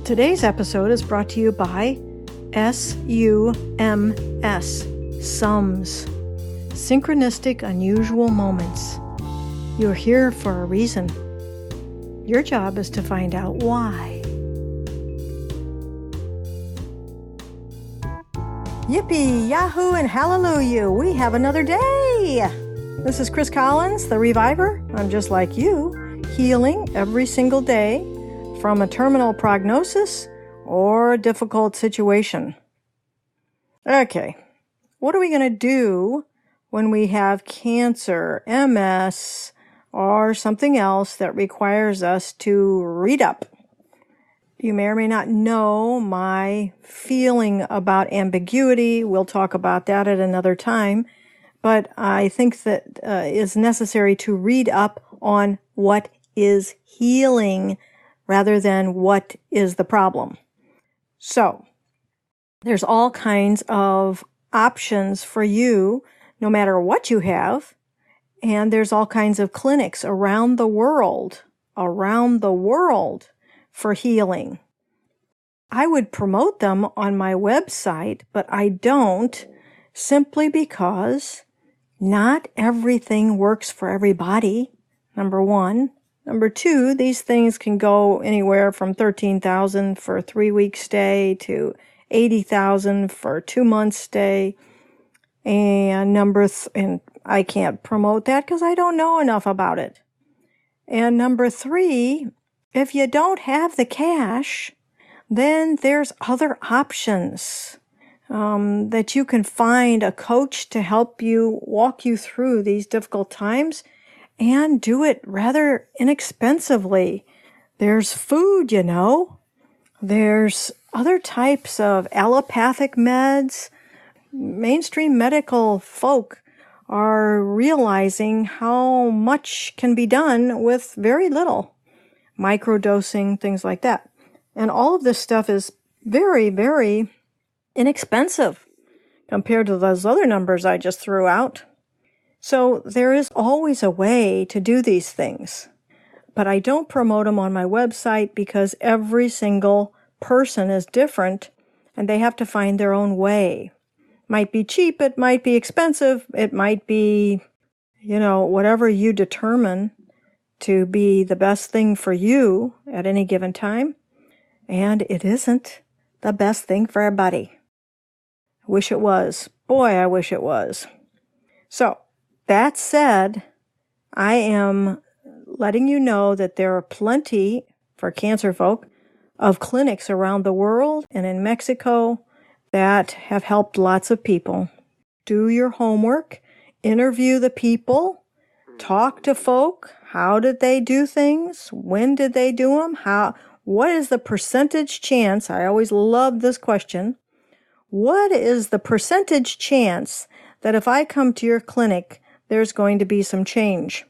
Today's episode is brought to you by SUMS, SUMS, Synchronistic Unusual Moments. You're here for a reason. Your job is to find out why. Yippee, yahoo, and hallelujah! We have another day! This is Chris Collins, the Reviver. I'm just like you, healing every single day from a terminal prognosis or a difficult situation. Okay, what are we going to do when we have cancer, MS, or something else that requires us to read up? You may or may not know my feeling about ambiguity. We'll talk about that at another time. But I think that it's necessary to read up on what is healing rather than what is the problem. So, there's all kinds of options for you, no matter what you have. And there's all kinds of clinics around the world for healing. I would promote them on my website, but I don't, simply because not everything works for everybody, number one. Number two, these things can go anywhere from $13,000 for a 3-week stay to $80,000 for a 2-month stay. And and I can't promote that because I don't know enough about it. And number three, if you don't have the cash, then there's other options that you can find a coach to help you walk you through these difficult times and do it rather inexpensively. There's food, There's other types of allopathic meds. Mainstream medical folk are realizing how much can be done with very little. Microdosing, things like that. And all of this stuff is very, very inexpensive compared to those other numbers I just threw out. So there is always a way to do these things. But I don't promote them on my website because every single person is different and they have to find their own way. Might be cheap, it might be expensive, it might be, whatever you determine to be the best thing for you at any given time. And it isn't the best thing for everybody. I wish it was. Boy, I wish it was. So, that said, I am letting you know that there are plenty, for cancer folk, of clinics around the world and in Mexico that have helped lots of people. Do your homework, interview the people, talk to folk. How did they do things? When did they do them? What is the percentage chance? I always love this question. What is the percentage chance that if I come to your clinic, there's going to be some change?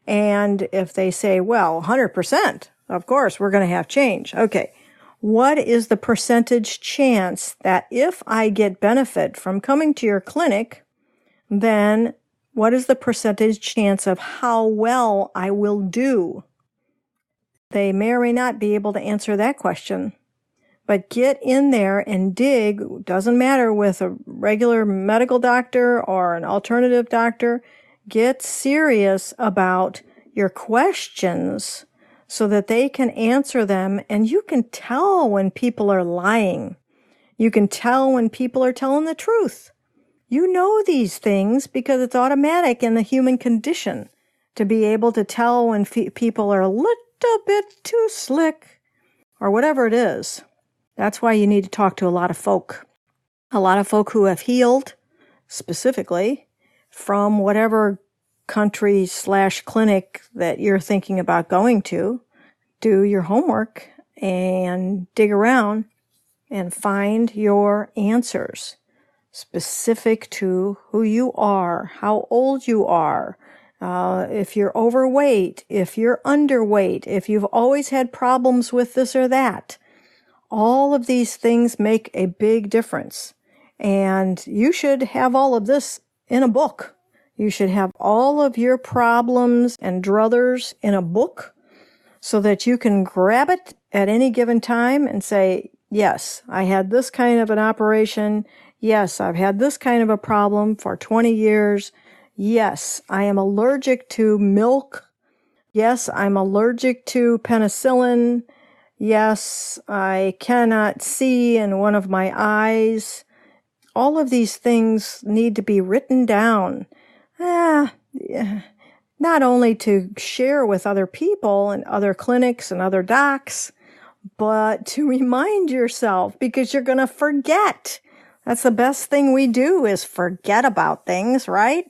And if they say, well, 100%, of course, we're going to have change. Okay. What is the percentage chance that if I get benefit from coming to your clinic, then what is the percentage chance of how well I will do? They may or may not be able to answer that question. But get in there and dig. Doesn't matter with a regular medical doctor or an alternative doctor. Get serious about your questions so that they can answer them. And you can tell when people are lying. You can tell when people are telling the truth. You know these things because it's automatic in the human condition to be able to tell when people are a little bit too slick or whatever it is. That's why you need to talk to a lot of folk who have healed specifically from whatever country/clinic that you're thinking about going to. Do your homework and dig around and find your answers specific to who you are, how old you are, if you're overweight, if you're underweight, if you've always had problems with this or that. All of these things make a big difference. And you should have all of this in a book. You should have all of your problems and druthers in a book so that you can grab it at any given time and say, yes, I had this kind of an operation. Yes, I've had this kind of a problem for 20 years. Yes, I am allergic to milk. Yes, I'm allergic to penicillin. Yes, I cannot see in one of my eyes. All of these things need to be written down. Not only to share with other people and other clinics and other docs, but to remind yourself, because you're going to forget. That's the best thing we do, is forget about things, right?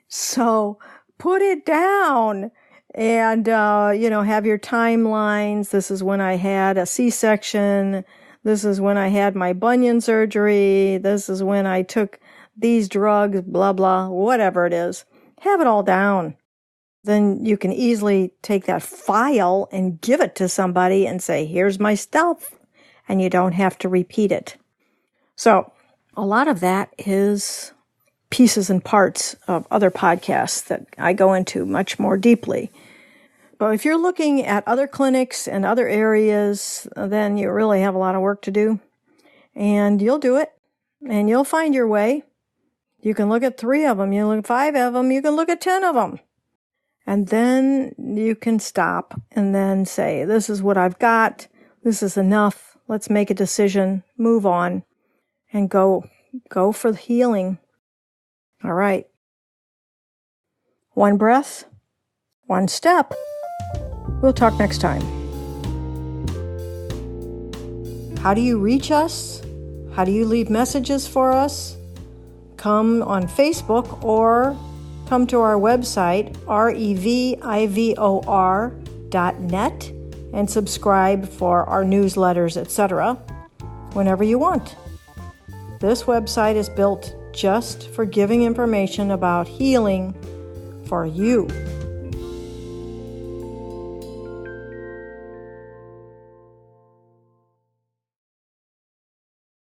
So put it down and, have your timelines. This is when I had a C-section. This is when I had my bunion surgery. This is when I took these drugs, blah, blah, whatever it is. Have it all down. Then you can easily take that file and give it to somebody and say, here's my stuff. And you don't have to repeat it. So a lot of that is pieces and parts of other podcasts that I go into much more deeply. But if you're looking at other clinics and other areas, then you really have a lot of work to do. And you'll do it. And you'll find your way. You can look at 3 of them. You look at 5 of them. You can look at 10 of them. And then you can stop and then say, this is what I've got. This is enough. Let's make a decision, move on, and go for the healing. All right. 1 breath, 1 step. We'll talk next time. How do you reach us? How do you leave messages for us? Come on Facebook or come to our website, revivor.net, and subscribe for our newsletters, etc., whenever you want. This website is built just for giving information about healing for you.